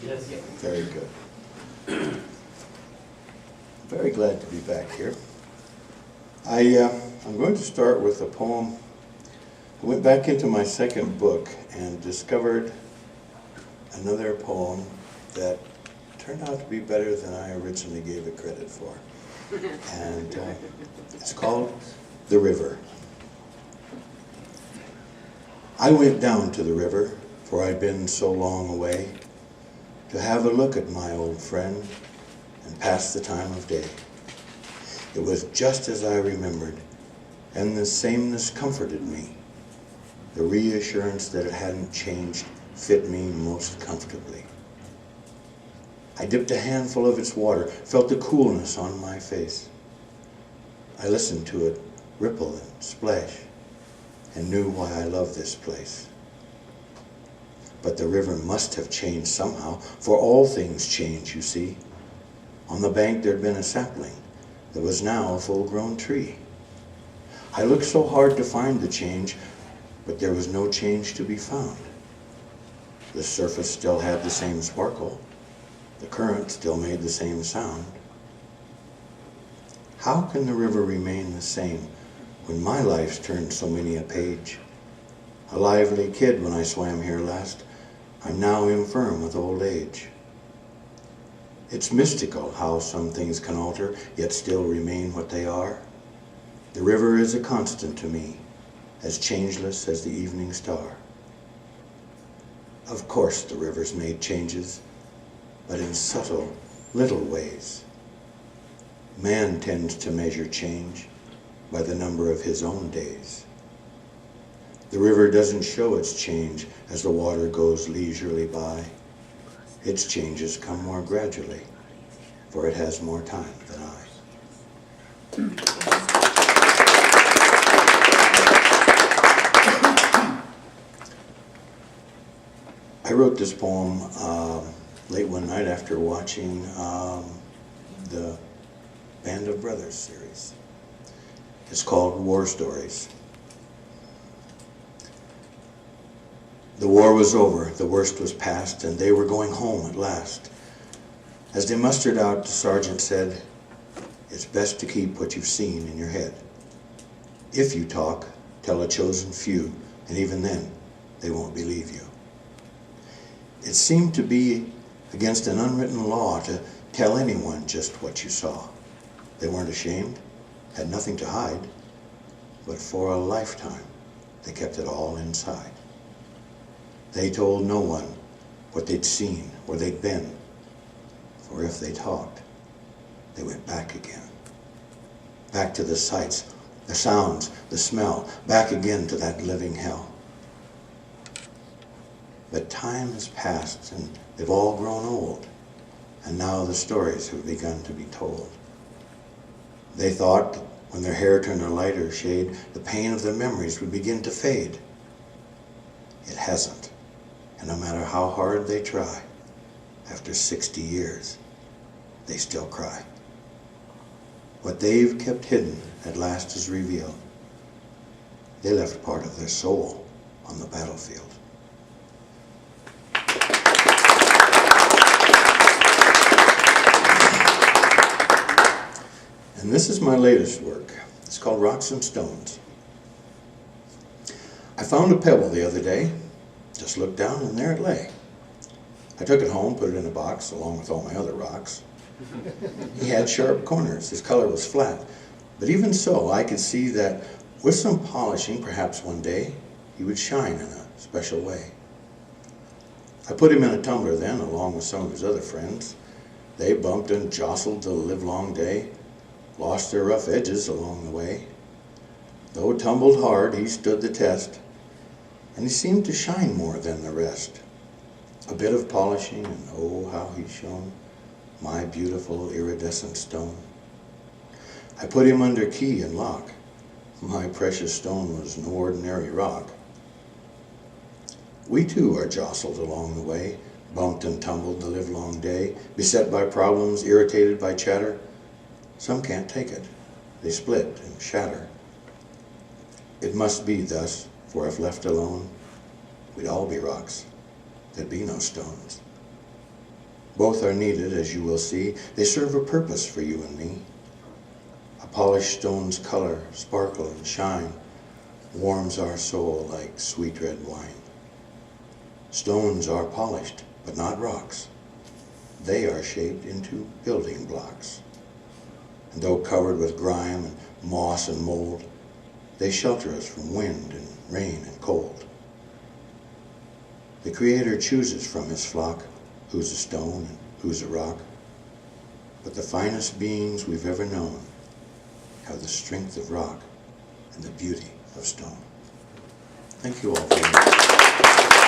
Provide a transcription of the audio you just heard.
Yes. Very good. Very glad to be back here. I'm going to start with a poem. I went back into my second book and discovered another poem that turned out to be better than I originally gave it credit for. And it's called The River. I went down to the river, for I'd been so long away, to have a look at my old friend and pass the time of day. It was just as I remembered, and the sameness comforted me. The reassurance that it hadn't changed fit me most comfortably. I dipped a handful of its water, felt the coolness on my face. I listened to it ripple and splash, and knew why I love this place. But the river must have changed somehow, for all things change, you see. On the bank there'd been a sapling that was now a full-grown tree. I looked so hard to find the change, but there was no change to be found. The surface still had the same sparkle. The current still made the same sound. How can the river remain the same when my life's turned so many a page? A lively kid when I swam here last, I'm now infirm with old age. It's mystical how some things can alter, yet still remain what they are. The river is a constant to me, as changeless as the evening star. Of course the river's made changes, but in subtle, little ways. Man tends to measure change by the number of his own days. The river doesn't show its change as the water goes leisurely by. Its changes come more gradually, for it has more time than I. I wrote this poem late one night after watching the Band of Brothers series. It's called War Stories. The war was over, the worst was past, and they were going home at last. As they mustered out, the sergeant said, "It's best to keep what you've seen in your head. If you talk, tell a chosen few, and even then, they won't believe you." It seemed to be against an unwritten law to tell anyone just what you saw. They weren't ashamed, had nothing to hide, but for a lifetime, they kept it all inside. They told no one what they'd seen, where they'd been, for if they talked, they went back again. Back to the sights, the sounds, the smell, back again to that living hell. But time has passed and they've all grown old, and now the stories have begun to be told. They thought that when their hair turned a lighter shade, the pain of their memories would begin to fade. It hasn't, and no matter how hard they try, after 60 years, they still cry. What they've kept hidden at last is revealed. They left part of their soul on the battlefield. And this is my latest work. It's called Rocks and Stones. I found a pebble the other day, just looked down and there it lay. I took it home, put it in a box along with all my other rocks. He had sharp corners, his color was flat, but even so I could see that with some polishing, perhaps one day, he would shine in a special way. I put him in a tumbler then, along with some of his other friends. They bumped and jostled the livelong day, lost their rough edges along the way. Though tumbled hard, he stood the test, and he seemed to shine more than the rest. A bit of polishing, and oh, how he shone, my beautiful iridescent stone. I put him under key and lock. My precious stone was no ordinary rock. We too are jostled along the way, bumped and tumbled the livelong day, beset by problems, irritated by chatter. Some can't take it. They split and shatter. It must be thus, for if left alone, we'd all be rocks. There'd be no stones. Both are needed, as you will see. They serve a purpose for you and me. A polished stone's color, sparkle, and shine warms our soul like sweet red wine. Stones are polished, but not rocks. They are shaped into building blocks. And though covered with grime and moss and mold, they shelter us from wind and rain and cold. The Creator chooses from his flock who's a stone and who's a rock. But the finest beings we've ever known have the strength of rock and the beauty of stone. Thank you all very much.